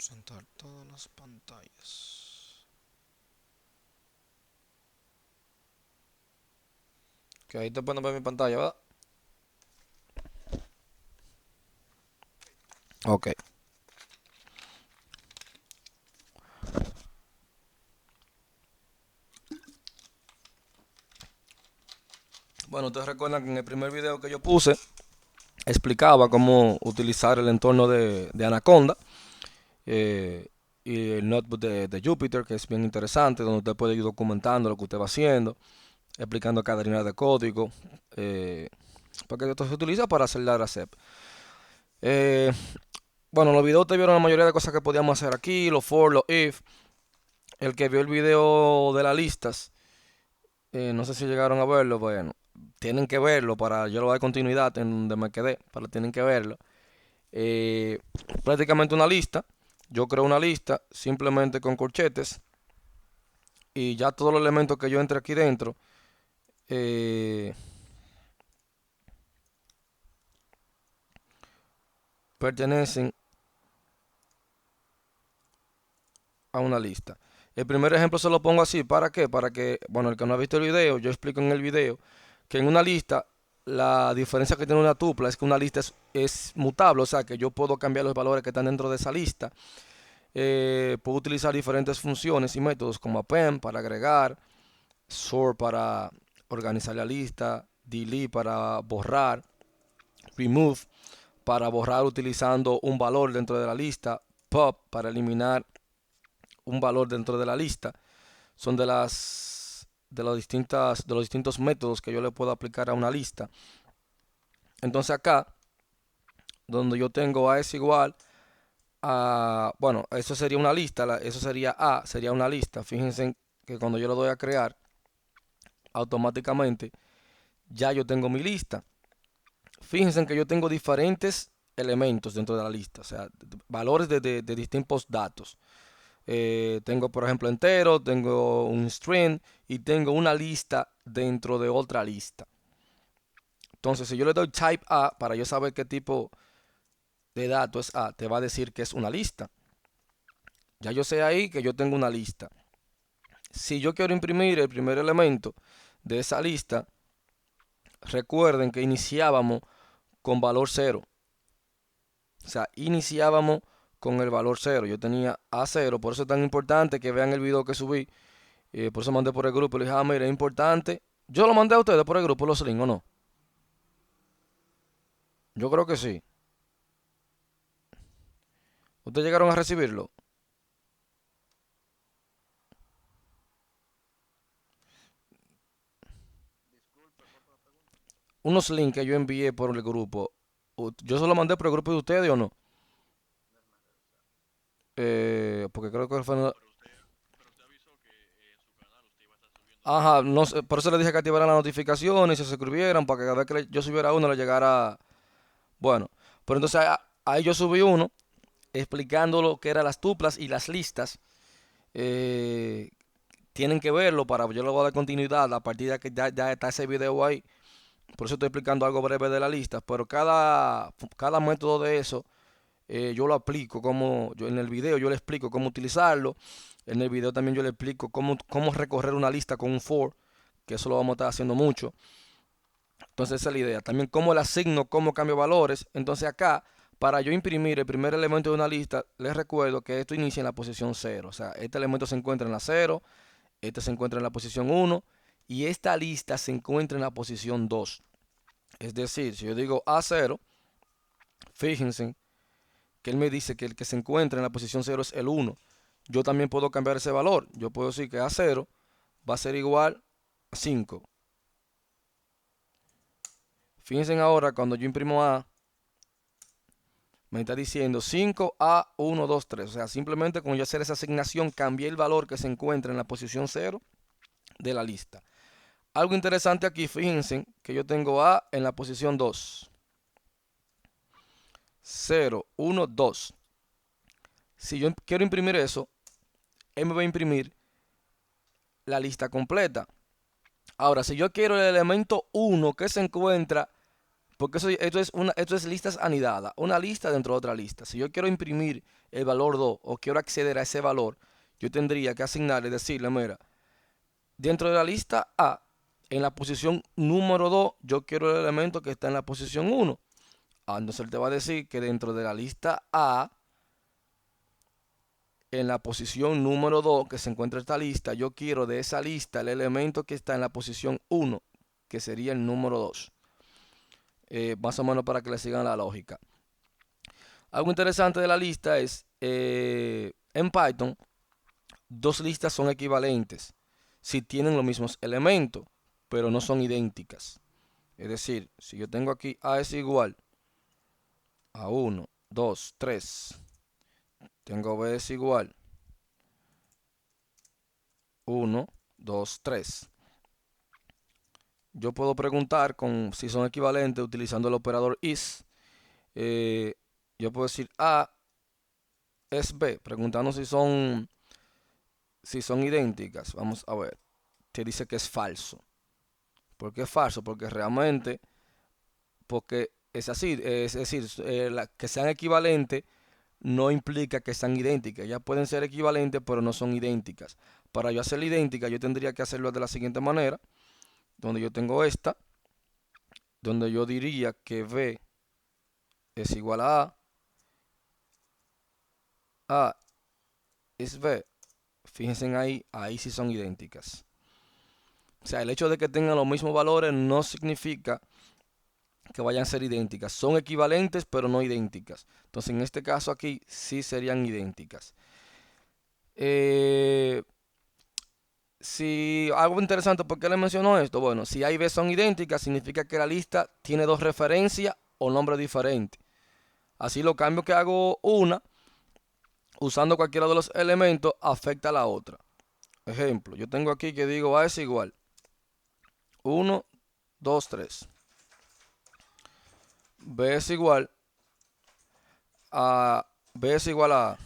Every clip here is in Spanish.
Presentar todas las pantallas. Que ahí te pueden ver mi pantalla, ¿verdad? Ok. Bueno, ustedes recuerdan que en el primer video que yo puse explicaba cómo utilizar el entorno de Anaconda eh, y el notebook de Jupyter, que es bien interesante, donde usted puede ir documentando lo que usted va haciendo, explicando cada línea de código, eh, porque esto se utiliza para hacer la RACEP. Eh, bueno, en los videos te vieron la mayoría de cosas que podíamos hacer aquí, los for, los if. El que vio el video de las listas, no sé si llegaron a verlo, bueno, tienen que verlo para yo lo dar continuidad en donde me quedé, pero tienen que verlo. Eh, Prácticamente una lista, yo creo una lista simplemente con corchetes y ya todos los elementos que yo entre aquí dentro eh, pertenecen a una lista. El primer ejemplo se lo pongo así, ¿para qué? Para que, bueno, el que no ha visto el video, yo explico en el video que en una lista la diferencia que tiene una tupla es que una lista es mutable, o sea que yo puedo cambiar los valores que están dentro de esa lista. Puedo utilizar diferentes funciones y métodos como append para agregar, sort para organizar la lista, delete para borrar, remove para borrar utilizando un valor dentro de la lista, pop para eliminar un valor dentro de la lista. Son de los distintos métodos que yo le puedo aplicar a una lista. Entonces acá, donde yo tengo A es igual a, bueno, eso sería una lista, eso sería A, sería una lista. Fíjense que cuando yo lo doy a crear, automáticamente ya yo tengo mi lista. Fíjense que yo tengo diferentes elementos dentro de la lista, o sea, valores de distintos datos. Tengo, por ejemplo, entero, tengo un string y tengo una lista dentro de otra lista. Entonces, si yo le doy type A para yo saber qué tipo de dato es A, te va a decir que es una lista. Ya yo sé ahí que yo tengo una lista. Si yo quiero imprimir el primer elemento de esa lista, recuerden que iniciábamos con valor cero. O sea, iniciábamos con el valor cero. Yo tenía A0, por eso es tan importante que vean el video que subí. Por eso mandé por el grupo. Le dije, mira, es importante. Yo lo mandé a ustedes por el grupo, los links, ¿o no? Yo creo que sí. ¿Ustedes llegaron a recibirlo? Unos links que yo envié por el grupo. ¿Yo se lo mandé por el grupo de ustedes o no? Porque creo que fue... Ajá, no sé, por eso le dije que activaran las notificaciones y se suscribieran para que cada vez que yo subiera uno le llegara. Bueno, pero entonces ahí yo subí uno explicando lo que eran las tuplas y las listas. Eh, Tienen que verlo para yo le voy a dar continuidad a partir de que ya está ese video ahí. Por eso estoy explicando algo breve de la lista. Pero cada método de eso yo lo aplico como yo en el video yo le explico cómo utilizarlo. En el video también yo le explico cómo recorrer una lista con un for, que eso lo vamos a estar haciendo mucho. Entonces esa es la idea. También cómo le asigno, cómo cambio valores. Entonces acá, para yo imprimir el primer elemento de una lista, les recuerdo que esto inicia en la posición cero. O sea, este elemento se encuentra en la cero, este se encuentra en la posición uno y esta lista se encuentra en la posición 2. Es decir, si yo digo A0, fíjense que él me dice que el que se encuentra en la posición cero es el uno. Yo también puedo cambiar ese valor. Yo puedo decir que A0 va a ser igual a 5. Fíjense ahora cuando yo imprimo A, me está diciendo 5A1, 2, 3. O sea, simplemente con yo hacer esa asignación, cambié el valor que se encuentra en la posición cero de la lista. Algo interesante aquí, fíjense que yo tengo A en la posición 2. 0, 1, 2. Si yo quiero imprimir eso, él me va a imprimir la lista completa. Ahora, si yo quiero el elemento 1 que se encuentra, Porque esto es listas anidadas, una lista dentro de otra lista. Si yo quiero imprimir el valor 2 o quiero acceder a ese valor, yo tendría que asignarle, decirle, mira, dentro de la lista A, en la posición número 2, yo quiero el elemento que está en la posición 1. Entonces él te va a decir que dentro de la lista A, en la posición número 2 que se encuentra esta lista, yo quiero de esa lista el elemento que está en la posición 1, que sería el número 2. Más o menos para que le sigan la lógica. Algo interesante de la lista es, en Python, dos listas son equivalentes si tienen los mismos elementos, pero no son idénticas. Es decir, si yo tengo aquí A es igual a 1, 2, 3, tengo B es igual 1, 2, 3. Yo puedo preguntar si son equivalentes utilizando el operador is. Yo puedo decir A es B, preguntando si son idénticas. Vamos a ver. Te dice que es falso. ¿Por qué es falso? Porque realmente, porque es así, es decir, que sean equivalentes no implica que sean idénticas. Ellas pueden ser equivalentes, pero no son idénticas. Para yo hacerla idéntica, yo tendría que hacerlo de la siguiente manera, donde yo tengo esta, donde yo diría que B es igual a A es B. Fíjense ahí sí son idénticas. O sea, el hecho de que tengan los mismos valores no significa que vayan a ser idénticas. Son equivalentes, pero no idénticas. Entonces, en este caso aquí sí serían idénticas. Si algo interesante, ¿por qué le menciono esto? Bueno, si A y B son idénticas, significa que la lista tiene dos referencias o nombres diferentes. Así lo cambio que hago una, usando cualquiera de los elementos, afecta a la otra. Ejemplo, yo tengo aquí que digo A es igual 1, 2, 3. B es igual a B es igual a A.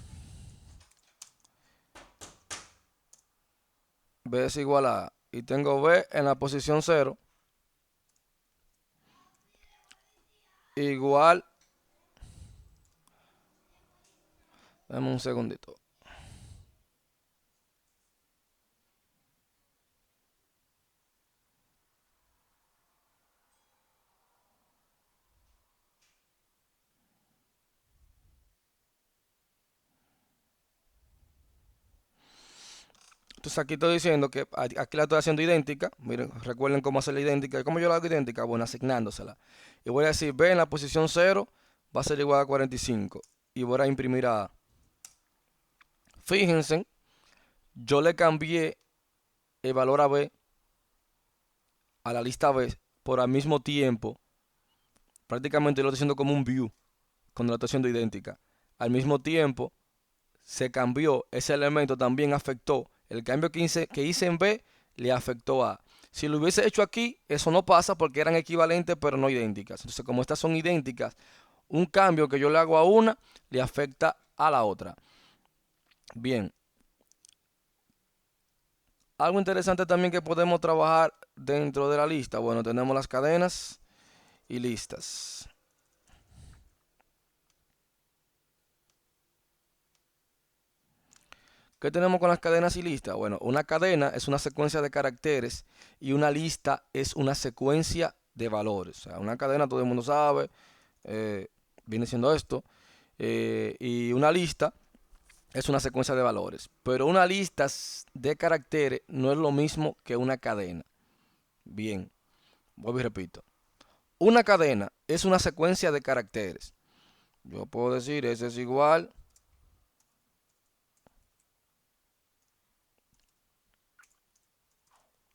B es igual a A. Y tengo B en la posición 0 igual. Dame un segundito. Entonces aquí estoy diciendo que aquí la estoy haciendo idéntica. Miren, recuerden cómo hacerla idéntica. ¿Y cómo yo la hago idéntica? Bueno, asignándosela. Y voy a decir B en la posición 0 va a ser igual a 45. Y voy a imprimir a A. Fíjense, yo le cambié el valor a B a la lista B por al mismo tiempo. Prácticamente lo estoy haciendo como un view cuando la estoy haciendo idéntica. Al mismo tiempo se cambió, ese elemento también afectó. El cambio que hice en B le afectó a. Si lo hubiese hecho aquí, eso no pasa porque eran equivalentes pero no idénticas. Entonces, como estas son idénticas, un cambio que yo le hago a una le afecta a la otra. Bien. Algo interesante también que podemos trabajar dentro de la lista. Bueno, tenemos las cadenas y listas. ¿Qué tenemos con las cadenas y listas? Bueno, una cadena es una secuencia de caracteres y una lista es una secuencia de valores. O sea, una cadena todo el mundo sabe, viene siendo esto. Y una lista es una secuencia de valores. Pero una lista de caracteres no es lo mismo que una cadena. Bien, vuelvo y repito. Una cadena es una secuencia de caracteres. Yo puedo decir, ese es igual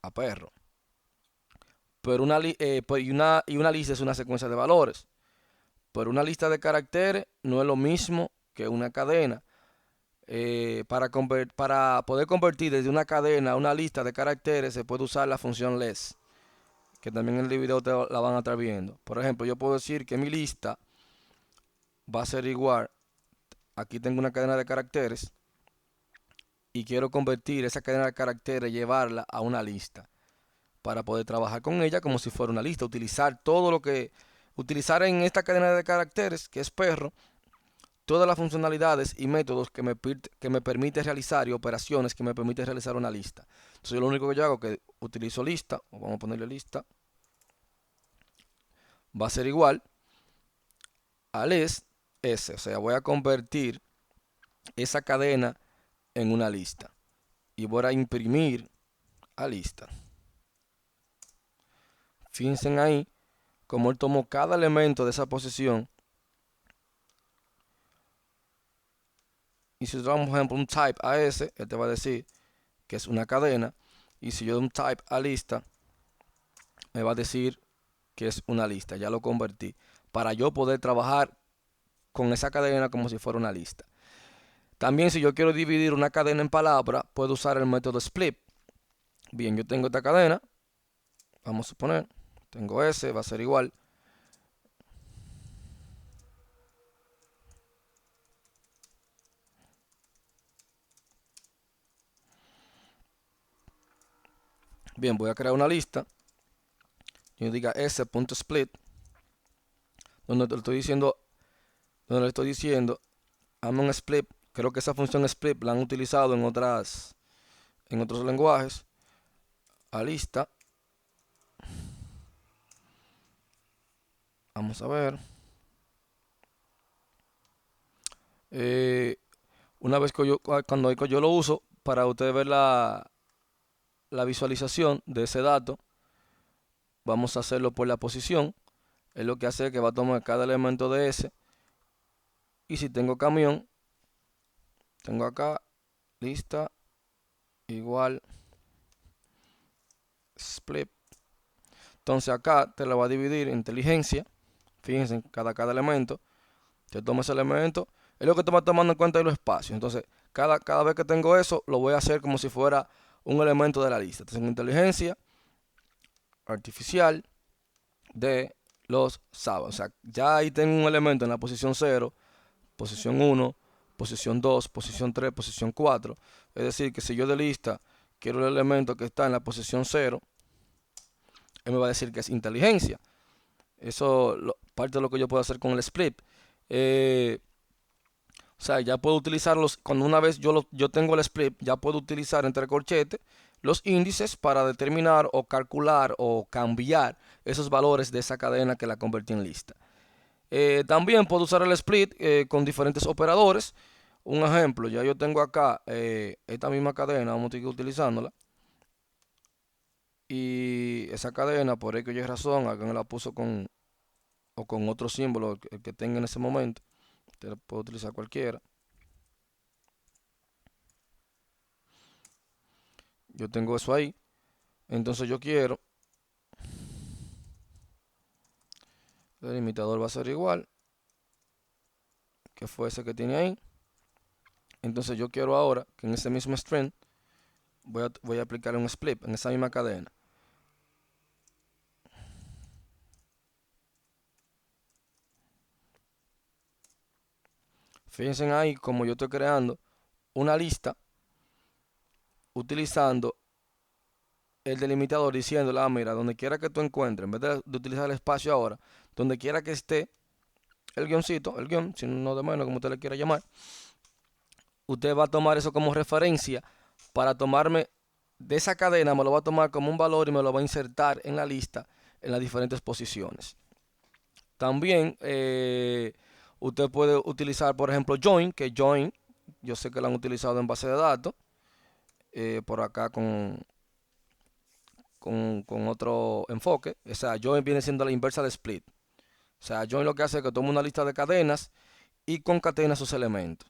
a perro. Pero y una lista es una secuencia de valores. Pero una lista de caracteres no es lo mismo que una cadena. Para poder convertir desde una cadena a una lista de caracteres se puede usar la función less, que también en el video la van a estar viendo. Por ejemplo, yo puedo decir que mi lista va a ser igual. Aquí tengo una cadena de caracteres y quiero convertir esa cadena de caracteres, llevarla a una lista para poder trabajar con ella como si fuera una lista, utilizar todo lo que Utilizar en esta cadena de caracteres, que es perro, todas las funcionalidades y métodos que me permite realizar y operaciones que me permite realizar una lista. Entonces yo lo único que yo hago es que utilizo lista, o vamos a ponerle lista, va a ser igual al s, o sea, voy a convertir esa cadena en una lista y voy a imprimir a lista. Fíjense ahí como él tomó cada elemento de esa posición. Y si yo damos, por ejemplo, un type a ese, él te va a decir que es una cadena. Y si yo doy un type a lista, me va a decir que es una lista. Ya lo convertí. Para yo poder trabajar con esa cadena como si fuera una lista. También si yo quiero dividir una cadena en palabras, puedo usar el método split. Bien, yo tengo esta cadena. Vamos a suponer, tengo ese, va a ser igual. Bien, voy a crear una lista. Yo diga s.split, donde le estoy diciendo, hazme un split. Creo que esa función split la han utilizado en otros lenguajes. A lista. Vamos a ver. Una vez que cuando yo lo uso, para ustedes ver la visualización de ese dato, vamos a hacerlo por la posición. Es lo que hace que va a tomar cada elemento de ese. Y si tengo camión, tengo acá lista igual split. Entonces acá te la va a dividir en inteligencia. Fíjense en cada elemento. Te toma ese elemento. Es lo que te va tomando en cuenta de los espacios. Entonces, cada vez que tengo eso, lo voy a hacer como si fuera un elemento de la lista. Entonces, inteligencia artificial de los sábados. O sea, ya ahí tengo un elemento en la posición 0, posición 1, posición 2, posición 3, posición 4. Es decir, que si yo de lista quiero el elemento que está en la posición 0, él me va a decir que es inteligencia. Eso parte de lo que yo puedo hacer con el split. O sea, ya puedo utilizarlos, cuando una vez yo tengo el split, ya puedo utilizar entre corchetes los índices para determinar o calcular o cambiar esos valores de esa cadena que la convertí en lista. También puedo usar el split con diferentes operadores. Un ejemplo, ya yo tengo acá esta misma cadena, vamos a seguir utilizándola. Y esa cadena, por X o Y razón, alguien la puso con otro símbolo que tenga en ese momento. Usted puede utilizar cualquiera. Yo tengo eso ahí. Entonces yo quiero, el delimitador va a ser igual, que fue ese que tiene ahí. Entonces yo quiero ahora que en ese mismo string voy a aplicar un split en esa misma cadena. Fíjense ahí como yo estoy creando una lista utilizando el delimitador diciéndole, mira, donde quiera que tú encuentres, en vez de utilizar el espacio ahora, donde quiera que esté el guioncito, el guión, si no de menos, como usted le quiera llamar, usted va a tomar eso como referencia para tomarme de esa cadena, me lo va a tomar como un valor y me lo va a insertar en la lista en las diferentes posiciones. También usted puede utilizar, por ejemplo, join, que join, yo sé que lo han utilizado en base de datos, por acá con otro enfoque. O sea, join viene siendo la inversa de split. O sea, join lo que hace es que toma una lista de cadenas y concatena sus elementos.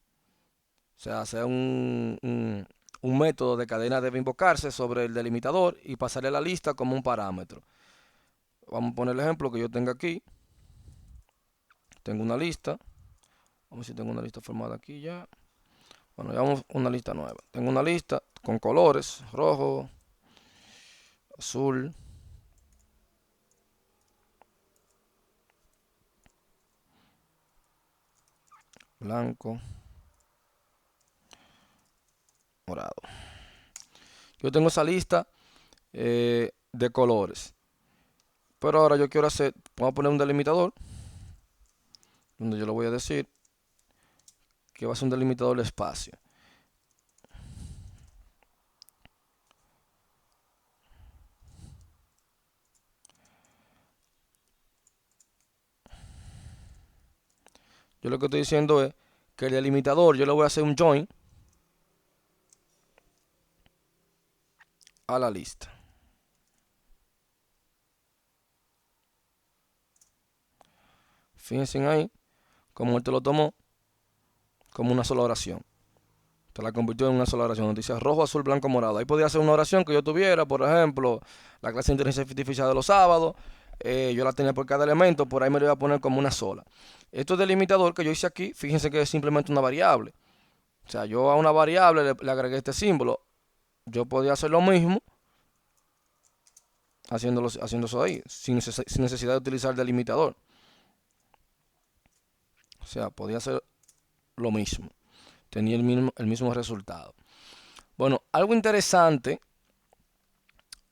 O sea, hace un método de cadena debe invocarse sobre el delimitador y pasarle la lista como un parámetro. Vamos a poner el ejemplo que yo tengo aquí. Tengo una lista. Vamos a ver si tengo una lista formada aquí ya. Bueno, ya vamos a una lista nueva. Tengo una lista con colores, rojo, azul, blanco, morado. Yo tengo esa lista de colores. Pero ahora yo quiero hacer, voy a poner un delimitador, donde yo le voy a decir que va a ser un delimitador de espacio. Yo lo que estoy diciendo es que el delimitador yo le voy a hacer un join a la lista. Fíjense ahí como él te lo tomó como una sola oración. Te la convirtió en una sola oración. Noticias rojo, azul, blanco, morado. Ahí podía ser una oración que yo tuviera, por ejemplo, la clase de inteligencia artificial de los sábados. Yo la tenía por cada elemento, por ahí me lo iba a poner como una sola. Esto es delimitador que yo hice aquí, fíjense que es simplemente una variable. O sea, yo a una variable le agregué este símbolo. Yo podía hacer lo mismo haciendo eso ahí, sin necesidad de utilizar el delimitador. O sea, podía hacer lo mismo. Tenía el mismo resultado. Bueno, algo interesante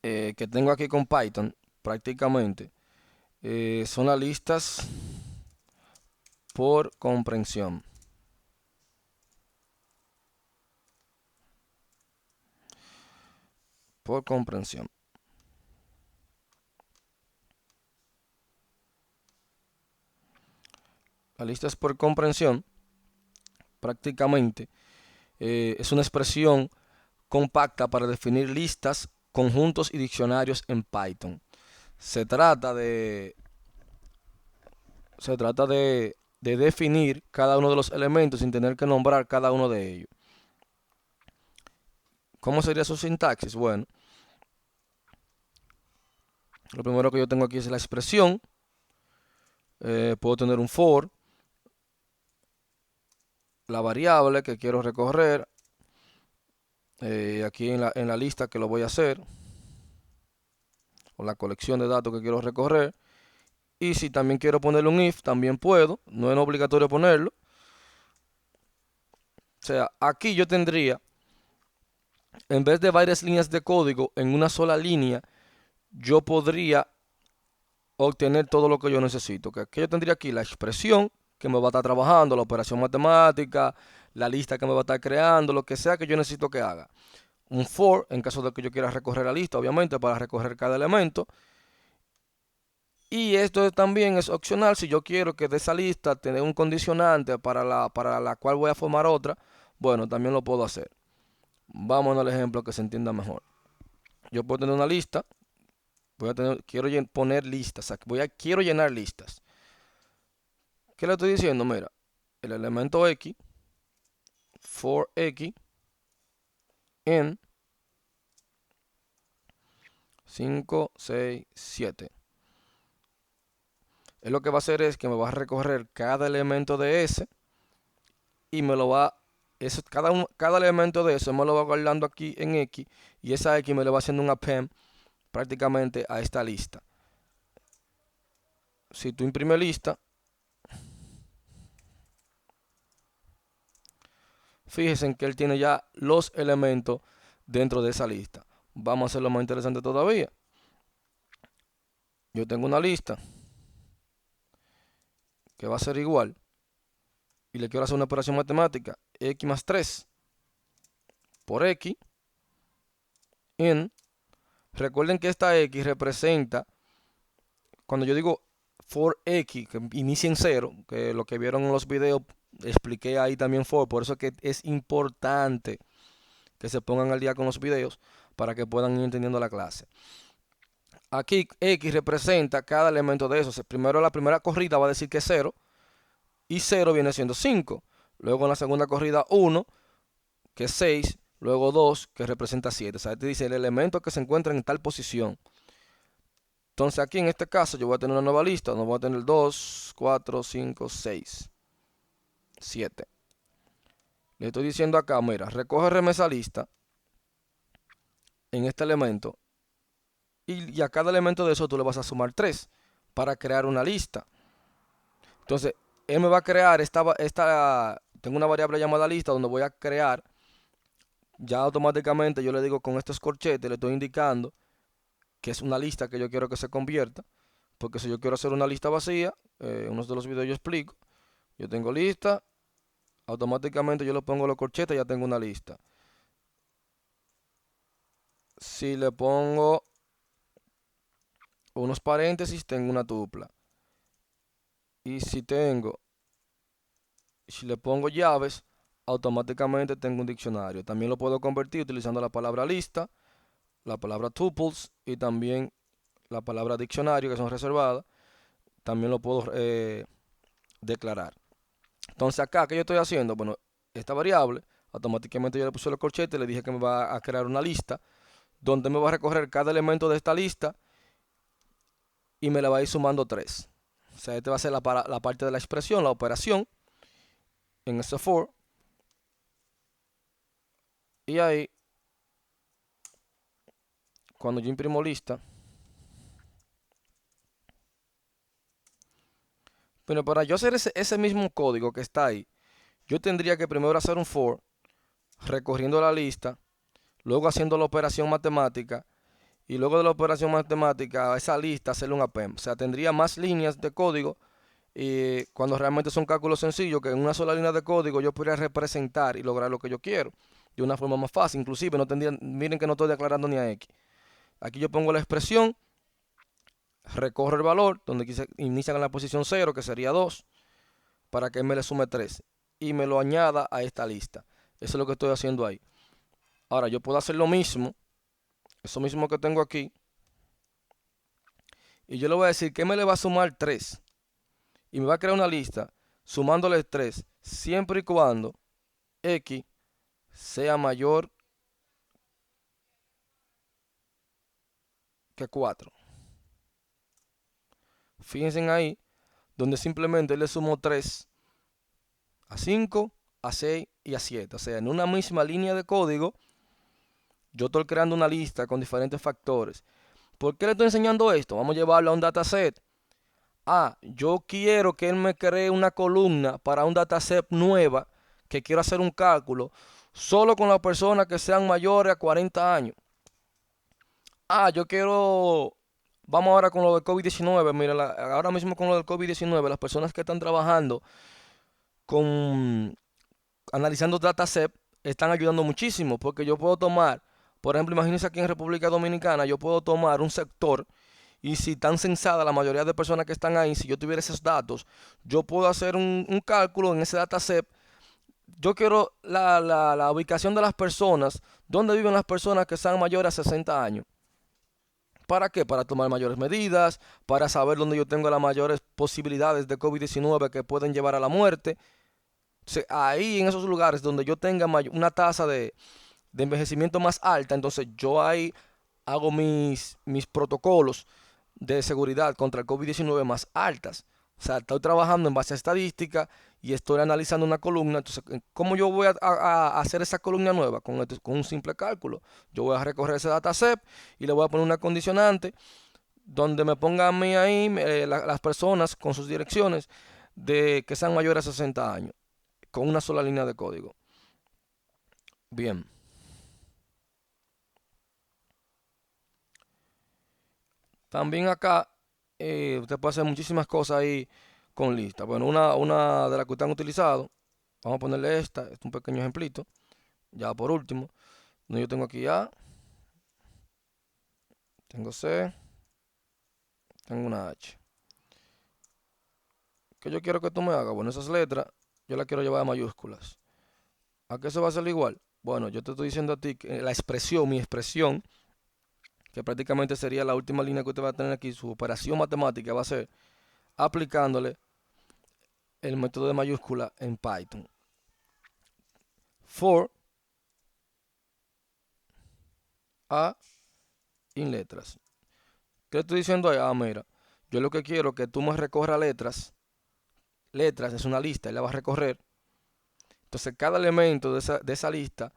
que tengo aquí con Python, prácticamente, son las listas por comprensión. Por comprensión. Las listas por comprensión, prácticamente, es una expresión compacta para definir listas, conjuntos y diccionarios en Python. Se trata de, de definir cada uno de los elementos sin tener que nombrar cada uno de ellos. ¿Cómo sería su sintaxis? Bueno, lo primero que yo tengo aquí es la expresión. Puedo tener un for, la variable que quiero recorrer, aquí en la lista que lo voy a hacer, o la colección de datos que quiero recorrer. Y si también quiero ponerle un if, también puedo, no es obligatorio ponerlo. O sea, aquí yo tendría, en vez de varias líneas de código en una sola línea, yo podría obtener todo lo que yo necesito. Que yo tendría aquí la expresión que me va a estar trabajando, la operación matemática, la lista que me va a estar creando, lo que sea que yo necesito que haga. Un for, en caso de que yo quiera recorrer la lista, obviamente, para recorrer cada elemento. Y esto también es opcional si yo quiero que de esa lista tener un condicionante para la cual voy a formar otra. Bueno, también lo puedo hacer. Vamos al ejemplo que se entienda mejor. Yo puedo tener una lista. Quiero poner listas. Quiero llenar listas. ¿Qué le estoy diciendo? Mira, el elemento X, for X, en 5, 6, 7. Él lo que va a hacer es que me va a recorrer cada elemento de ese y me lo va, cada elemento de eso me lo va guardando aquí en X y esa X me le va haciendo un append prácticamente a esta lista. Si tú imprimes lista, fíjense en que él tiene ya los elementos dentro de esa lista. Vamos a hacerlo más interesante todavía. Yo tengo una lista que va a ser igual y le quiero hacer una operación matemática, x más 3 por x en, recuerden que esta x representa, cuando yo digo for x, que inicia en 0, que lo que vieron en los videos, expliqué ahí también por eso que es importante que se pongan al día con los videos para que puedan ir entendiendo la clase. Aquí x representa cada elemento de esos. Primero la primera corrida va a decir que es 0 y 0 viene siendo 5. Luego en la segunda corrida 1, que es 6. Luego 2, que representa 7. O sea, te dice el elemento que se encuentra en tal posición. Entonces aquí en este caso yo voy a tener una nueva lista. Donde voy a tener 2, 4, 5, 6, 7. Le estoy diciendo acá, mira, recógeme esa lista en este elemento. Y a cada elemento de eso tú le vas a sumar 3 para crear una lista. Entonces, él me va a crear tengo una variable llamada lista donde voy a crear, ya automáticamente yo le digo con estos corchetes, le estoy indicando que es una lista que yo quiero que se convierta. porque si yo quiero hacer una lista vacía, en uno de los videos yo explico, yo tengo lista, automáticamente yo le pongo los corchetes, ya tengo una lista. Si le pongo unos paréntesis, tengo una tupla. Y si le pongo llaves, automáticamente tengo un diccionario. También lo puedo convertir utilizando la palabra lista, la palabra tuples y también la palabra diccionario, que son reservadas. También lo puedo declarar. Entonces acá, ¿qué yo estoy haciendo? Bueno, esta variable, automáticamente yo le puse los corchetes, le dije que me va a crear una lista, donde me va a recorrer cada elemento de esta lista y me la va a ir sumando 3. O sea, esta va a ser la parte de la expresión, la operación, en ese for. Y ahí, cuando yo imprimo lista, pero para yo hacer ese mismo código que está ahí, yo tendría que primero hacer un for, recorriendo la lista, luego haciendo la operación matemática, y luego de la operación matemática, a esa lista hacerle un append. O sea, tendría más líneas de código y cuando realmente son cálculos sencillos, que en una sola línea de código yo podría representar y lograr lo que yo quiero de una forma más fácil. Inclusive, no tendría, miren que no estoy declarando ni a X. Aquí yo pongo la expresión, recorro el valor, donde inicia en la posición 0, que sería 2, para que me le sume 3 y me lo añada a esta lista. Eso es lo que estoy haciendo ahí. Ahora, yo puedo hacer lo mismo, eso mismo que tengo aquí, y yo le voy a decir que me le va a sumar 3 y me va a crear una lista sumándole 3 siempre y cuando X sea mayor que 4. Fíjense ahí, donde simplemente le sumo 3 a 5, a 6 y a 7. O sea, en una misma línea de código, yo estoy creando una lista con diferentes factores. ¿Por qué le estoy enseñando esto? Vamos a llevarlo a un dataset. Yo quiero que él me cree una columna para un dataset nueva, que quiero hacer un cálculo, solo con las personas que sean mayores a 40 años. Yo quiero, vamos ahora con lo del COVID-19. Mira, ahora mismo con lo del COVID-19, las personas que están trabajando con analizando dataset están ayudando muchísimo, porque yo puedo tomar, por ejemplo, imagínense aquí en República Dominicana, yo puedo tomar un sector y si tan censada la mayoría de personas que están ahí, si yo tuviera esos datos, yo puedo hacer un cálculo en ese dataset. Yo quiero la ubicación de las personas, dónde viven las personas que sean mayores a 60 años. ¿Para qué? Para tomar mayores medidas, para saber dónde yo tengo las mayores posibilidades de COVID-19 que pueden llevar a la muerte. Ahí en esos lugares donde yo tenga una tasa de envejecimiento más alta, entonces yo ahí hago mis protocolos de seguridad contra el COVID-19 más altas. O sea, estoy trabajando en base a estadística y estoy analizando una columna. Entonces, ¿cómo yo voy a hacer esa columna nueva? Con un simple cálculo. Yo voy a recorrer ese dataset y le voy a poner una condicionante donde me ponga a mí ahí las personas con sus direcciones de que sean mayores a 60 años, con una sola línea de código. Bien. También acá usted puede hacer muchísimas cosas ahí con lista. Bueno, una de las que están utilizado, vamos a ponerle esta, es un pequeño ejemplito. Ya por último, yo tengo aquí A, tengo C, tengo una H. ¿Qué yo quiero que tú me hagas? Bueno, esas letras yo las quiero llevar a mayúsculas. ¿A qué se va a hacer igual? Bueno, yo te estoy diciendo a ti que la expresión, mi expresión, que prácticamente sería la última línea que usted va a tener aquí, su operación matemática va a ser aplicándole el método de mayúscula en Python. For A en letras. ¿Qué estoy diciendo ahí? Mira, yo lo que quiero es que tú me recorras letras. Letras es una lista y la vas a recorrer. Entonces, cada elemento de esa lista,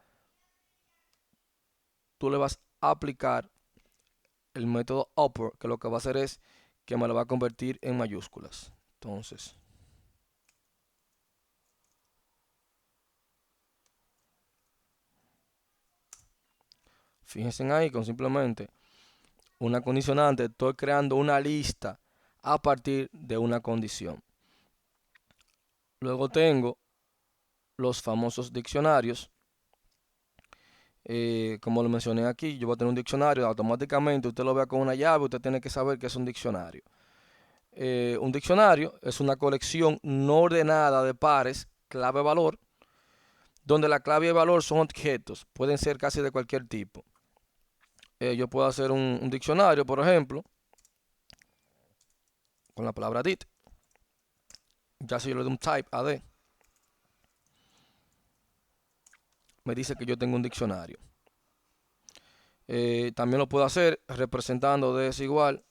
tú le vas a aplicar el método upper, que lo que va a hacer es que me lo va a convertir en mayúsculas. Entonces, fíjense ahí con simplemente una condicionante, estoy creando una lista a partir de una condición. Luego tengo los famosos diccionarios. Como lo mencioné aquí, yo voy a tener un diccionario, automáticamente usted lo vea con una llave, usted tiene que saber que es un diccionario. Un diccionario es una colección no ordenada de pares, clave-valor, donde la clave y el valor son objetos, pueden ser casi de cualquier tipo. Yo puedo hacer un diccionario, por ejemplo, con la palabra dit. Ya si yo le doy un type AD, me dice que yo tengo un diccionario. También lo puedo hacer representando de desigual.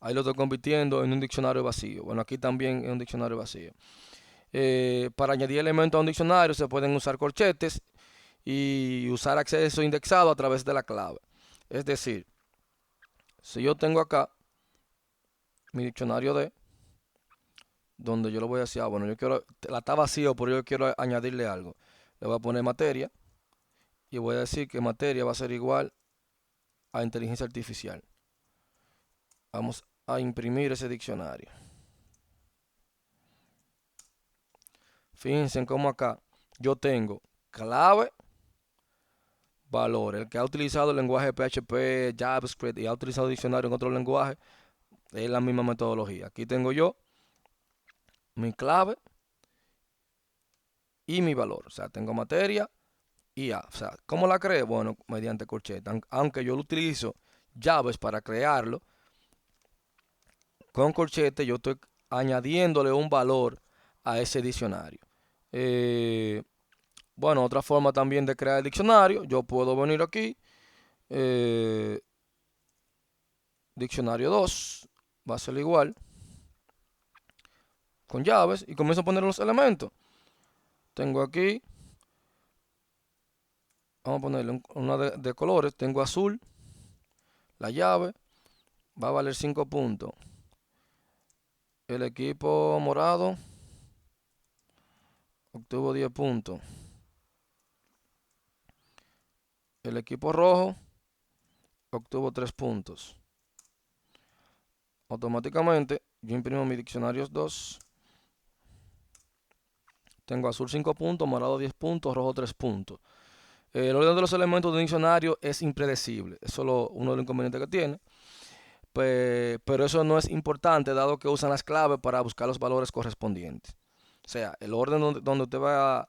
Ahí lo estoy convirtiendo en un diccionario vacío. Bueno, aquí también es un diccionario vacío. Para añadir elementos a un diccionario se pueden usar corchetes y usar acceso indexado a través de la clave. Es decir, si yo tengo acá mi diccionario de, donde yo lo voy a decir, bueno, yo quiero, está vacío, pero yo quiero añadirle algo. Le voy a poner materia y voy a decir que materia va a ser igual a inteligencia artificial. Vamos a imprimir ese diccionario. Fíjense en cómo acá yo tengo clave, valor. El que ha utilizado el lenguaje PHP, JavaScript y ha utilizado diccionario en otro lenguaje, es la misma metodología. Aquí tengo yo mi clave y mi valor. O sea, tengo materia y A. O sea, ¿cómo la creo? Bueno, mediante corchete. Aunque yo lo utilizo llaves para crearlo, con corchete yo estoy añadiéndole un valor a ese diccionario. Bueno, otra forma también de crear el diccionario, yo puedo venir aquí, eh, diccionario 2, va a ser igual, con llaves, y comienzo a poner los elementos. Tengo aquí, vamos a ponerle una de colores, tengo azul, la llave, va a valer 5 puntos. El equipo morado obtuvo 10 puntos. El equipo rojo obtuvo 3 puntos. Automáticamente yo imprimo mi diccionario 2. Tengo azul 5 puntos, morado 10 puntos, rojo 3 puntos. El orden de los elementos de un diccionario es impredecible. Eso es uno de los inconvenientes que tiene. Pero eso no es importante, dado que usan las claves para buscar los valores correspondientes. O sea, el orden donde usted va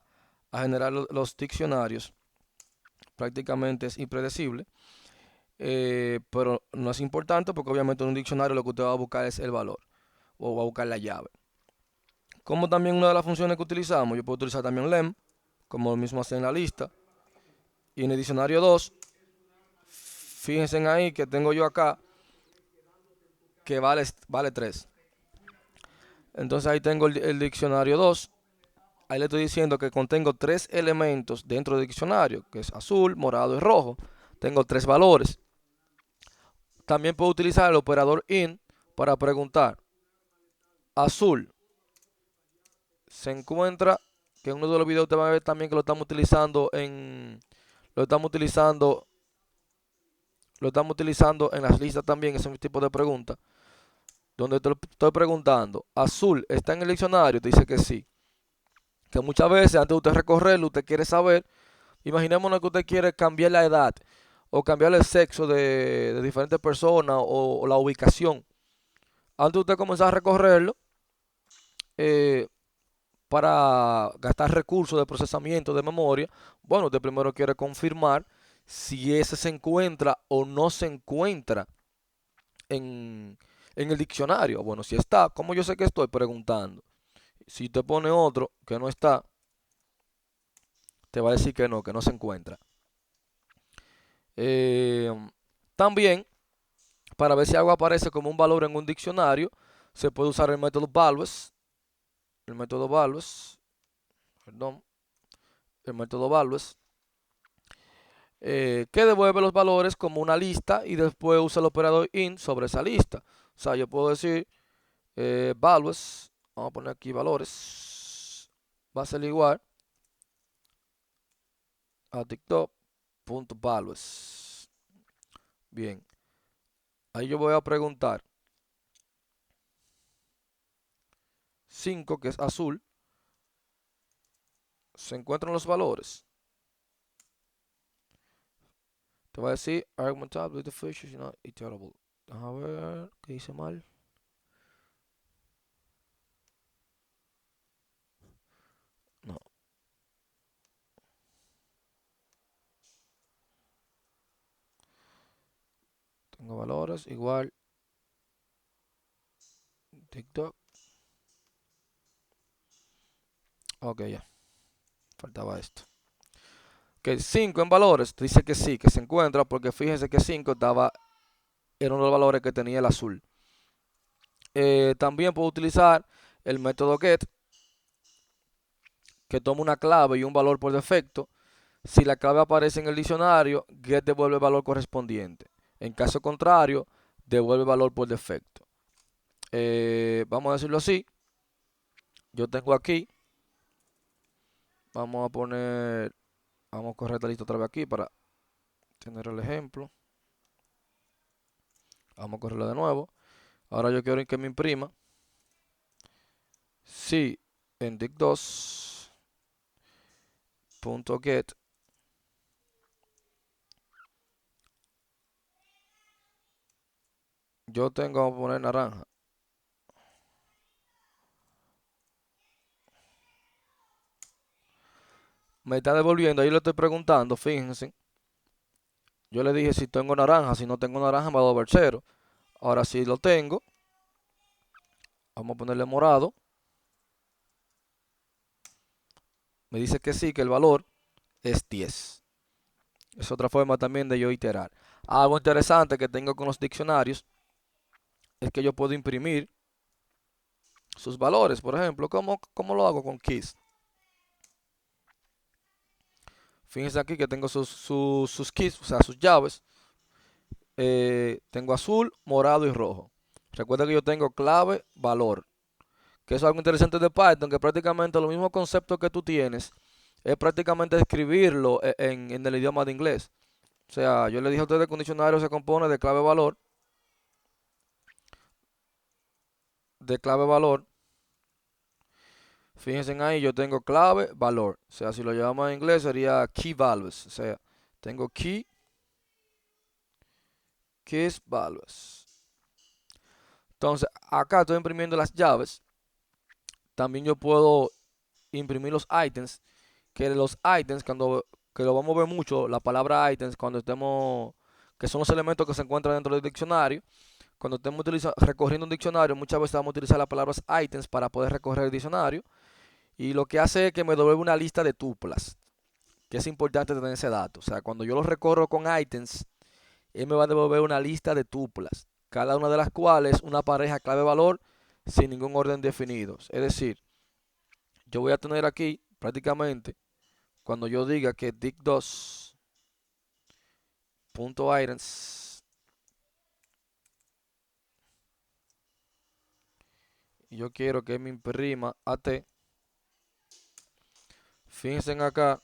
a generar los diccionarios prácticamente es impredecible. Pero no es importante porque obviamente en un diccionario lo que usted va a buscar es el valor o va a buscar la llave. Como también una de las funciones que utilizamos, yo puedo utilizar también lem, como lo mismo hace en la lista. Y en el diccionario 2, fíjense ahí que tengo yo acá que vale 3. Entonces ahí tengo el diccionario 2. Ahí le estoy diciendo que contengo 3 elementos dentro del diccionario, que es azul, morado y rojo. Tengo 3 valores. También puedo utilizar el operador in para preguntar. Azul se encuentra, que en uno de los videos te va a ver también que lo estamos utilizando lo estamos utilizando en las listas también, ese tipo de preguntas. Donde te lo estoy preguntando, azul está en el diccionario, te dice que sí. Que muchas veces antes de usted recorrerlo, usted quiere saber, imaginémonos que usted quiere cambiar la edad o cambiar el sexo de diferentes personas o la ubicación. Antes de usted comenzar a recorrerlo, eh, para gastar recursos de procesamiento de memoria, bueno, usted primero quiere confirmar si ese se encuentra o no se encuentra en el diccionario. Bueno, si está, ¿cómo yo sé que estoy preguntando? Si te pone otro que no está, te va a decir que no se encuentra. Eh, También, para ver si algo aparece como un valor en un diccionario, se puede usar el método values. El método values, perdón, el método values, que devuelve los valores como una lista y después usa el operador in sobre esa lista. O sea, yo puedo decir values, vamos a poner aquí valores, va a ser igual a TikTok.values. Bien, ahí yo voy a preguntar 5, que es azul, se encuentran los valores. Te voy a decir, argumentable, the fish is not iterable. A ver, ¿qué hice mal? No. Tengo valores igual. TikTok. Ok, ya. Faltaba esto. Que 5 en valores, dice que sí, que se encuentra, porque fíjense que 5 era uno de los valores que tenía el azul. También puedo utilizar el método get, que toma una clave y un valor por defecto. Si la clave aparece en el diccionario, get devuelve el valor correspondiente. En caso contrario, devuelve el valor por defecto. Vamos a decirlo así. Yo tengo aquí, vamos a poner, vamos a correr esta lista otra vez aquí para tener el ejemplo. Vamos a correrla de nuevo. Ahora yo quiero que me imprima. Si en dict2.get yo tengo, vamos a poner naranja. Me está devolviendo, ahí le estoy preguntando, fíjense. Yo le dije si tengo naranja, si no tengo naranja me va a devolver 0. Ahora sí lo tengo. Vamos a ponerle morado. Me dice que sí, que el valor es 10. Es otra forma también de yo iterar. Algo interesante que tengo con los diccionarios es que yo puedo imprimir sus valores. Por ejemplo, ¿cómo lo hago con keys? Fíjense aquí que tengo sus keys, o sea, sus llaves. Tengo azul, morado y rojo. Recuerda que yo tengo clave, valor. Que eso es algo interesante de Python, que prácticamente los mismos conceptos que tú tienes es prácticamente escribirlo en el idioma de inglés. O sea, yo le dije a ustedes que un diccionario se compone de clave valor. Fíjense ahí, yo tengo clave, valor. O sea, si lo llevamos en inglés sería key values. O sea, tengo keys values. Entonces, acá estoy imprimiendo las llaves. También yo puedo imprimir los ítems. Que los ítems, que lo vamos a ver mucho, la palabra ítems, cuando estemos, que son los elementos que se encuentran dentro del diccionario. Cuando estemos recorriendo un diccionario, muchas veces vamos a utilizar las palabras ítems para poder recorrer el diccionario. Y lo que hace es que me devuelve una lista de tuplas, que es importante tener ese dato. O sea, cuando yo lo recorro con ítems, él me va a devolver una lista de tuplas, cada una de las cuales una pareja clave-valor sin ningún orden definido. Es decir, yo voy a tener aquí prácticamente, cuando yo diga que dict2.items, y yo quiero que me imprima AT, fíjense acá,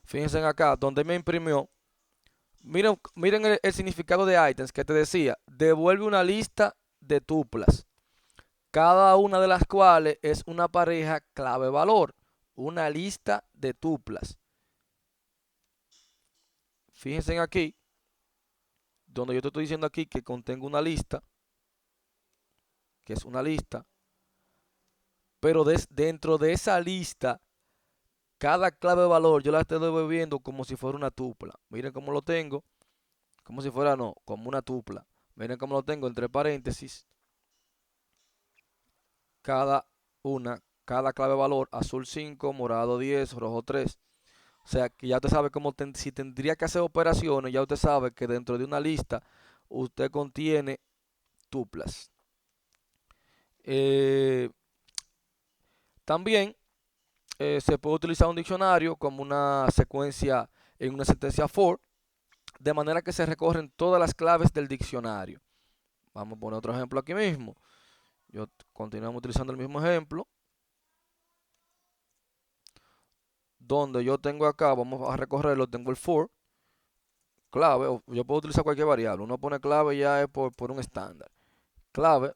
fíjense acá, donde me imprimió. Miren el significado de items que te decía. Devuelve una lista de tuplas, cada una de las cuales es una pareja clave-valor. Una lista de tuplas. Fíjense aquí, donde yo te estoy diciendo aquí que contengo una lista, que es una lista, pero dentro de esa lista, cada clave-valor yo la estoy devolviendo como si fuera una tupla. Miren cómo lo tengo, como si fuera, no, como una tupla. Miren cómo lo tengo entre paréntesis. Cada cada clave valor, azul 5, morado 10, rojo 3. O sea, que ya usted sabe si tendría que hacer operaciones, ya usted sabe que dentro de una lista usted contiene tuplas. Eh, También se puede utilizar un diccionario como una secuencia en una sentencia for, de manera que se recorren todas las claves del diccionario. Vamos a poner otro ejemplo aquí mismo. Continuamos utilizando el mismo ejemplo. donde yo tengo acá, vamos a recorrerlo, tengo el for, clave, o yo puedo utilizar cualquier variable. Uno pone clave ya es por un estándar. Clave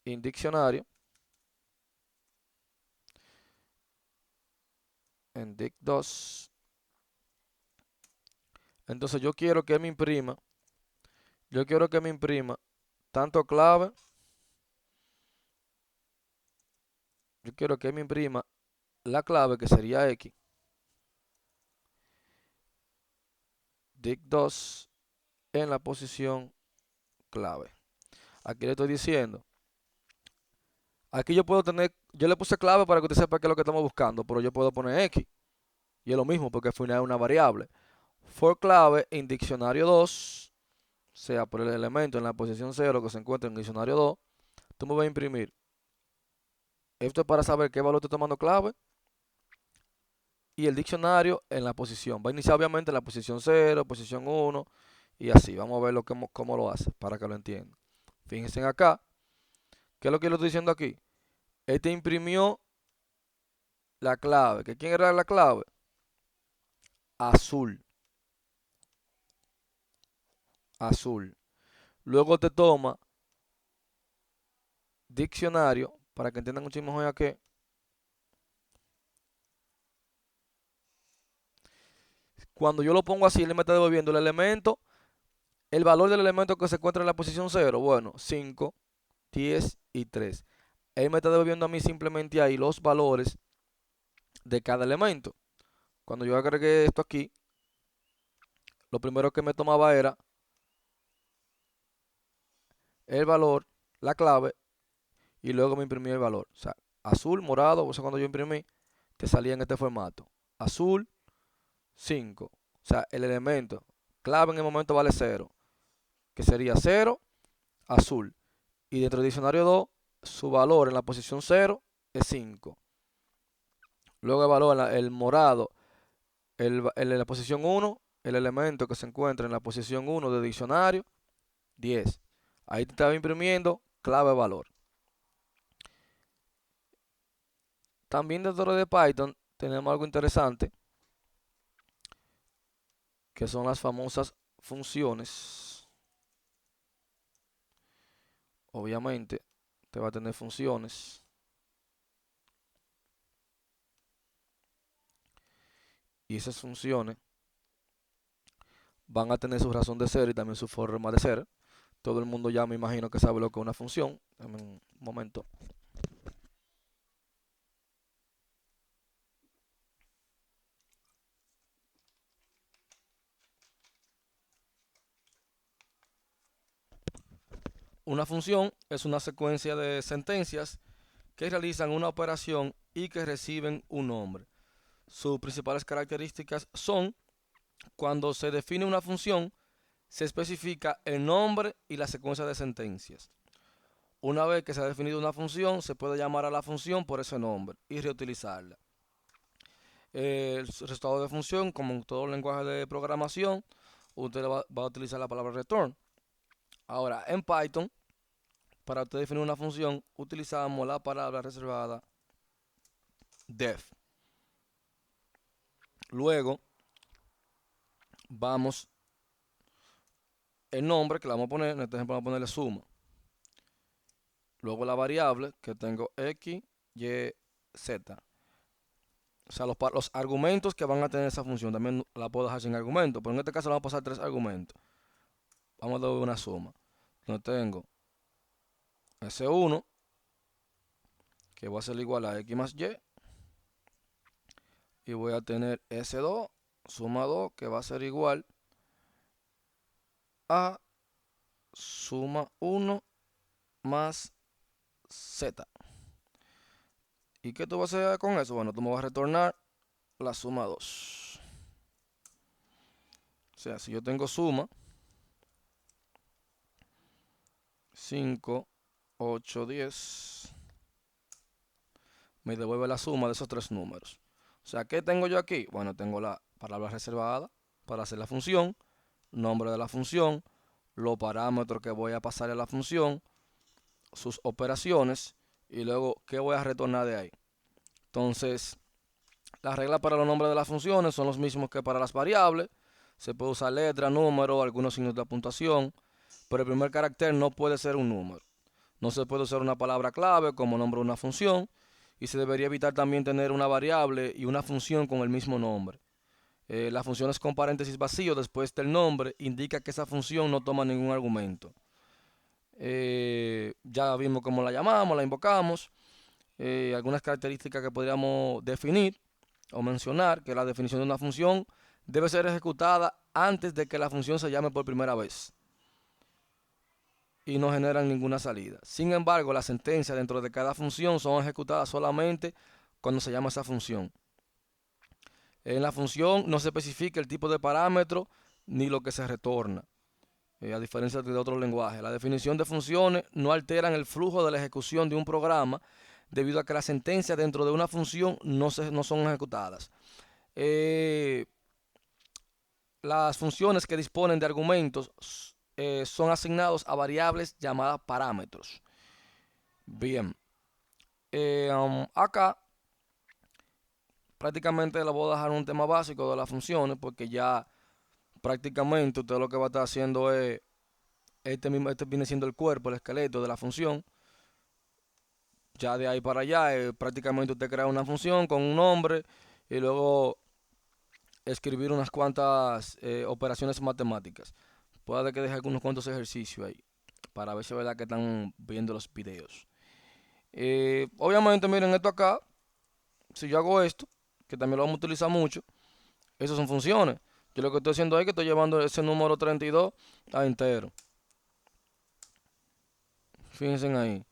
en diccionario, en dict2. Entonces yo quiero que me imprima tanto clave, yo quiero que me imprima la clave que sería X, dict2 en la posición clave. Aquí le estoy diciendo, aquí yo puedo tener, yo le puse clave para que usted sepa qué es lo que estamos buscando, pero yo puedo poner X. Y es lo mismo porque al final es una variable. For clave en diccionario 2, sea por el elemento en la posición 0 que se encuentra en el diccionario 2, tú me vas a imprimir. Esto es para saber qué valor estoy tomando clave. Y el diccionario en la posición. Va a iniciar obviamente en la posición 0, posición 1 y así. Vamos a ver cómo lo hace para que lo entiendan. Fíjense acá. ¿Qué es lo que le estoy diciendo aquí? Este imprimió la clave. ¿Que quién era la clave? Azul. Azul. Luego te toma diccionario, para que entiendan un chisme mejor aquí. Cuando yo lo pongo así, él me está devolviendo el elemento, el valor del elemento que se encuentra en la posición 0. Bueno, 5, 10 y 3. Él me está devolviendo a mí simplemente ahí los valores de cada elemento. Cuando yo agregué esto aquí, lo primero que me tomaba era el valor, la clave, y luego me imprimía el valor. O sea, azul, morado, o sea, cuando yo imprimí, te salía en este formato. Azul, 5. O sea, el elemento clave en el momento vale 0, que sería 0, azul. Y dentro del diccionario 2, su valor en la posición 0 es 5. Luego el valor, el morado, en la posición 1, el elemento que se encuentra en la posición 1 del diccionario, 10. Ahí te estaba imprimiendo clave valor. También dentro de Python tenemos algo interesante, que son las famosas funciones. Obviamente, te va a tener funciones. Y esas funciones van a tener su razón de ser y también su forma de ser. Todo el mundo ya me imagino que sabe lo que es una función. Dame un momento. Una función es una secuencia de sentencias que realizan una operación y que reciben un nombre. Sus principales características son: cuando se define una función, se especifica el nombre y la secuencia de sentencias. Una vez que se ha definido una función, se puede llamar a la función por ese nombre y reutilizarla. El resultado de función, como en todo lenguaje de programación, usted va a utilizar la palabra return. Ahora, en Python, para usted definir una función, utilizamos la palabra reservada def. Luego, vamos el nombre que le vamos a poner, en este ejemplo vamos a ponerle suma. Luego la variable que tengo x, y, z. O sea, los argumentos que van a tener esa función, también la puedo dejar sin argumento, pero en este caso le vamos a pasar 3 argumentos. Vamos a dar una suma. Donde tengo S1, que va a ser igual a x más y. Y voy a tener S2, suma 2, que va a ser igual a suma 1 más z. ¿Y qué tú vas a hacer con eso? Bueno, tú me vas a retornar la suma 2. O sea, si yo tengo suma 5, 8, 10, me devuelve la suma de esos tres números. O sea, ¿qué tengo yo aquí? Bueno, tengo la palabra reservada para hacer la función, nombre de la función, los parámetros que voy a pasar a la función, sus operaciones y luego qué voy a retornar de ahí. Entonces, Las reglas para los nombres de las funciones son los mismos que para las variables. Se puede usar letra, número, algunos signos de puntuación, pero el primer carácter no puede ser un número. No se puede usar una palabra clave como nombre de una función y se debería evitar también tener una variable y una función con el mismo nombre. Las funciones con paréntesis vacío después del nombre indica que esa función no toma ningún argumento. Ya vimos cómo la llamamos, la invocamos. Algunas características que podríamos definir o mencionar, que la definición de una función debe ser ejecutada antes de que la función se llame por primera vez y no generan ninguna salida. Sin embargo, las sentencias dentro de cada función son ejecutadas solamente cuando se llama esa función. En la función no se especifica el tipo de parámetro ni lo que se retorna, a diferencia de otros lenguajes. La definición de funciones no alteran el flujo de la ejecución de un programa debido a que las sentencias dentro de una función no son ejecutadas. Las funciones que disponen de argumentos son asignados a variables llamadas parámetros. Bien, acá prácticamente le voy a dejar un tema básico de las funciones porque ya prácticamente usted lo que va a estar haciendo es, este viene siendo el cuerpo, el esqueleto de la función. Ya de ahí para allá, prácticamente usted crea una función con un nombre y luego escribir unas cuantas operaciones matemáticas. Puede que deje algunos cuantos ejercicios ahí para ver si es verdad que están viendo los videos. Obviamente, miren esto acá. Si yo hago esto, que también lo vamos a utilizar mucho, esas son funciones. Yo lo que estoy haciendo es que estoy llevando ese número 32 a entero. Fíjense ahí.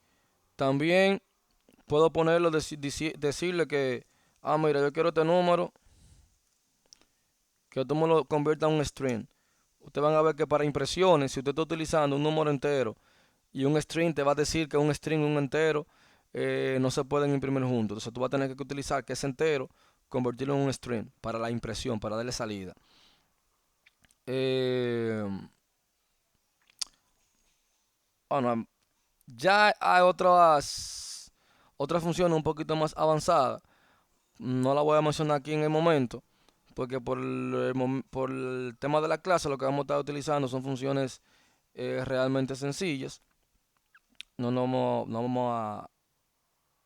También puedo ponerlo, decirle que, mira, yo quiero este número, que tú me lo convierta en un string. Ustedes van a ver que para impresiones, si usted está utilizando un número entero y un string te va a decir que un string y un entero no se pueden imprimir juntos. Entonces tú vas a tener que utilizar que ese entero, convertirlo en un string para la impresión, para darle salida. Bueno, ya hay otras funciones un poquito más avanzadas. No la voy a mencionar aquí en el momento, porque por el tema de la clase lo que vamos a estar utilizando son funciones realmente sencillas. No vamos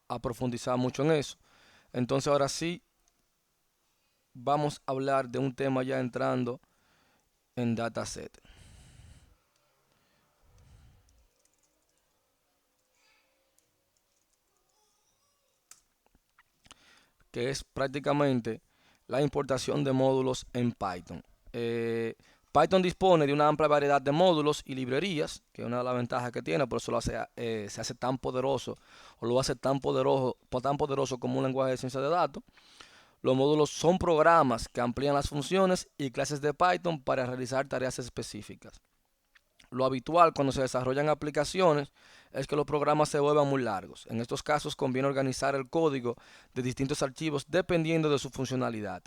a profundizar mucho en eso. Entonces ahora sí vamos a hablar de un tema ya entrando en dataset, que es prácticamente la importación de módulos en Python. Python dispone de una amplia variedad de módulos y librerías, que es una de las ventajas que tiene, por eso se hace tan poderoso, o lo hace tan poderoso como un lenguaje de ciencia de datos. Los módulos son programas que amplían las funciones y clases de Python para realizar tareas específicas. Lo habitual cuando se desarrollan aplicaciones es que los programas se vuelvan muy largos. En estos casos conviene organizar el código de distintos archivos dependiendo de su funcionalidad.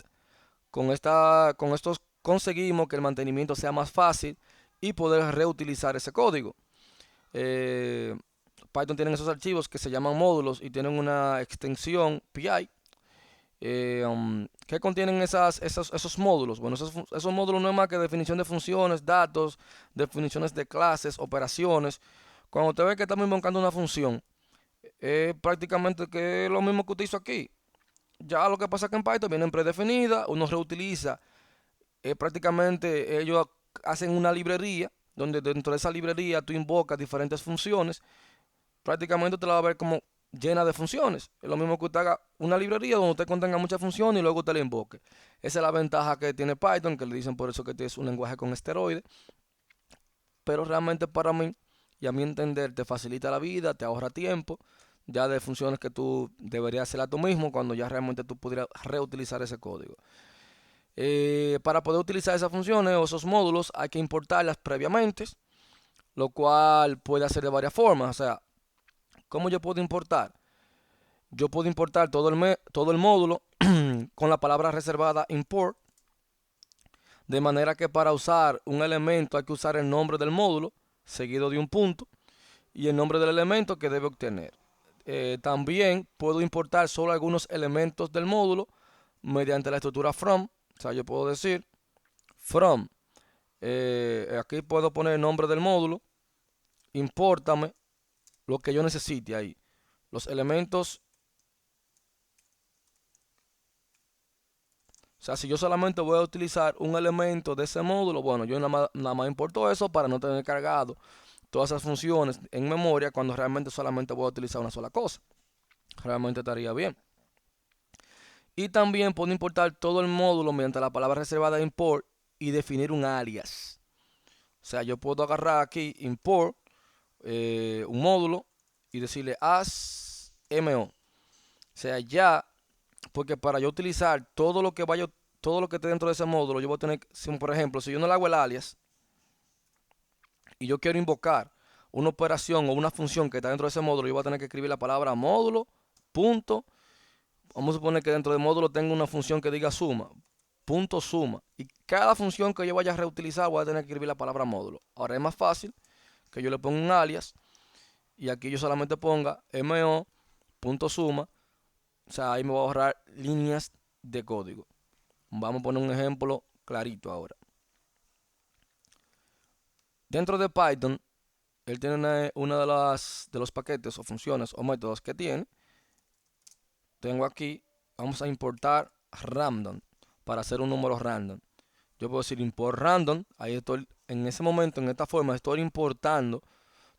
Con estos conseguimos que el mantenimiento sea más fácil y poder reutilizar ese código. Python tiene esos archivos que se llaman módulos y tienen una extensión PI. ¿Qué contienen esos módulos? Bueno, esos módulos no es más que definición de funciones, datos, definiciones de clases, operaciones. Cuando usted ve que estamos invocando una función, prácticamente que es lo mismo que usted hizo aquí. Ya lo que pasa es que en Python vienen predefinidas, uno reutiliza. Prácticamente ellos hacen una librería, donde dentro de esa librería tú invocas diferentes funciones. Prácticamente te la va a ver como llena de funciones. Es lo mismo que usted haga una librería donde usted contenga muchas funciones y luego usted la invoque. Esa es la ventaja que tiene Python, que le dicen por eso que es un lenguaje con esteroides. Pero realmente para mí, y a mi entender, te facilita la vida, te ahorra tiempo, ya de funciones que tú deberías hacer a tú mismo cuando ya realmente tú pudieras reutilizar ese código. Para poder utilizar esas funciones o esos módulos hay que importarlas previamente, lo cual puede hacer de varias formas. O sea, ¿cómo yo puedo importar? Yo puedo importar todo el módulo con la palabra reservada import, de manera que para usar un elemento hay que usar el nombre del módulo seguido de un punto y el nombre del elemento que debe obtener. También puedo importar solo algunos elementos del módulo mediante la estructura from. O sea, yo puedo decir from. Aquí puedo poner el nombre del módulo. Impórtame lo que yo necesite ahí. Los elementos. O sea, si yo solamente voy a utilizar un elemento de ese módulo, bueno, yo nada más importo eso para no tener cargado todas esas funciones en memoria cuando realmente solamente voy a utilizar una sola cosa. Realmente estaría bien. Y también puedo importar todo el módulo mediante la palabra reservada import y definir un alias. O sea, yo puedo agarrar aquí import un módulo y decirle as mo. O sea, ya, porque para yo utilizar todo lo que esté dentro de ese módulo, yo voy a tener, por ejemplo, si yo no le hago el alias y yo quiero invocar una operación o una función que está dentro de ese módulo, yo voy a tener que escribir la palabra módulo, punto. Vamos a suponer que dentro del módulo tengo una función que diga suma, punto suma. Y cada función que yo vaya a reutilizar voy a tener que escribir la palabra módulo. Ahora es más fácil que yo le ponga un alias y aquí yo solamente ponga mo.suma. O sea, ahí me va a ahorrar líneas de código. Vamos a poner un ejemplo clarito ahora. Dentro de Python, él tiene una de los paquetes o funciones o métodos que tiene. Tengo aquí, vamos a importar random para hacer un número random. Yo puedo decir import random, ahí estoy, en ese momento, en esta forma, estoy importando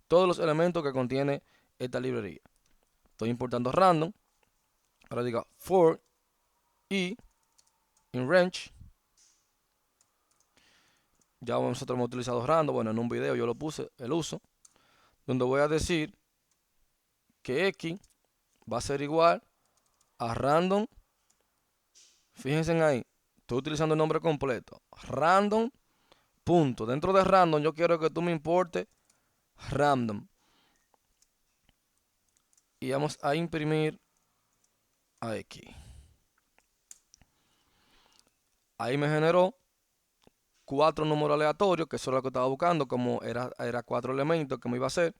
todos los elementos que contiene esta librería. Estoy importando random, ahora diga for y in range. Ya nosotros hemos utilizado random, bueno, en un video yo lo puse, el uso, donde voy a decir que x va a ser igual a random. Fíjense ahí, estoy utilizando el nombre completo, random. Punto. Dentro de random yo quiero que tú me importes random. Y vamos a imprimir aquí. Ahí me generó 4 números aleatorios, que eso es lo que estaba buscando, como era 4 elementos que me iba a hacer.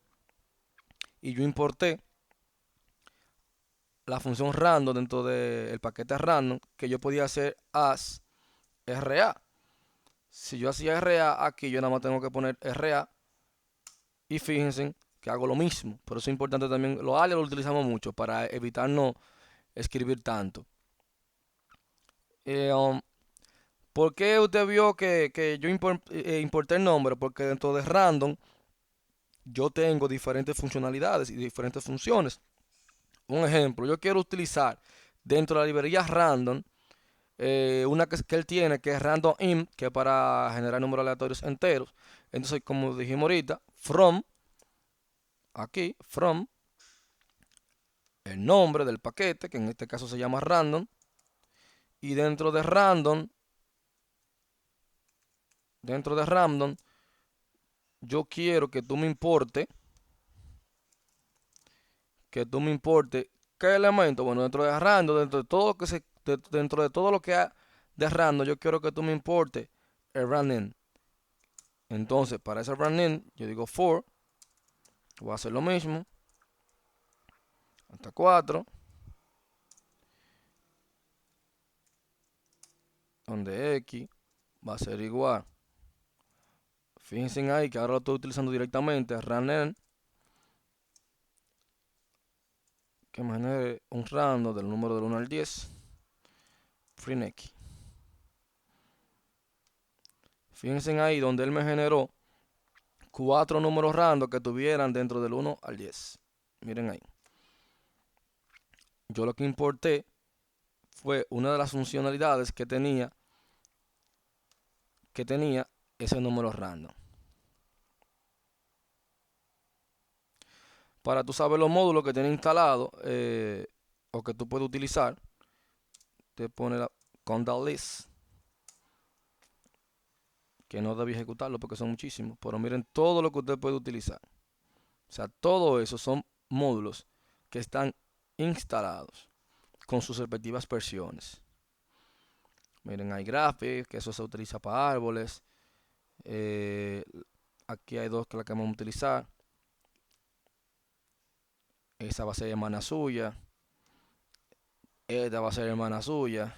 Y yo importé la función random dentro del paquete random, que yo podía hacer as RA. Si yo hacía RA aquí, yo nada más tengo que poner RA. Y fíjense que hago lo mismo. Por eso es importante también, los alias los utilizamos mucho para evitar no escribir tanto. ¿Por qué usted vio que yo importé el nombre? Porque dentro de random yo tengo diferentes funcionalidades y diferentes funciones. Un ejemplo, yo quiero utilizar dentro de la librería random una que él tiene, que es random int, que es para generar números aleatorios enteros. Entonces, como dijimos ahorita, from, aquí, from, el nombre del paquete, que en este caso se llama random, y dentro de random, yo quiero que tú me importe qué elemento. Bueno, dentro de random, dentro de todo lo que hay de random, yo quiero que tú me importe el random. Entonces, para ese random, yo digo for, voy a hacer lo mismo, hasta 4, donde x va a ser igual. Fíjense ahí que ahora lo estoy utilizando directamente, random, que me genere un random del número del 1 al 10, print x. Fíjense ahí donde él me generó 4 números random que tuvieran dentro del 1 al 10. Miren ahí. Yo lo que importé fue una de las funcionalidades que tenía ese número random. Para tú saber los módulos que tiene instalado o que tú puedes utilizar, te pone la conda list, que no debí ejecutarlo porque son muchísimos, pero miren todo lo que usted puede utilizar. O sea, todo eso son módulos que están instalados con sus respectivas versiones. Miren, hay graphics, que eso se utiliza para árboles. Aquí hay dos que la que vamos a utilizar. Esa va a ser hermana suya. Esta va a ser hermana suya.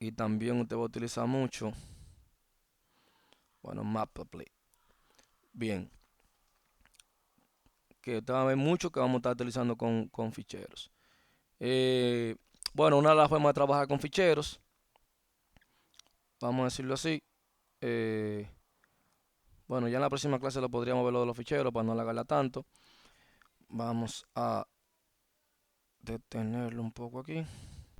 Y también usted va a utilizar mucho, bueno, Matplotlib. Bien, que usted va a ver mucho que vamos a estar utilizando con ficheros. Eh, bueno, una de las formas de trabajar con ficheros, vamos a decirlo así. eh, bueno, ya en la próxima clase lo podríamos ver lo de los ficheros para no alargarla tanto. Vamos a detenerlo un poco aquí.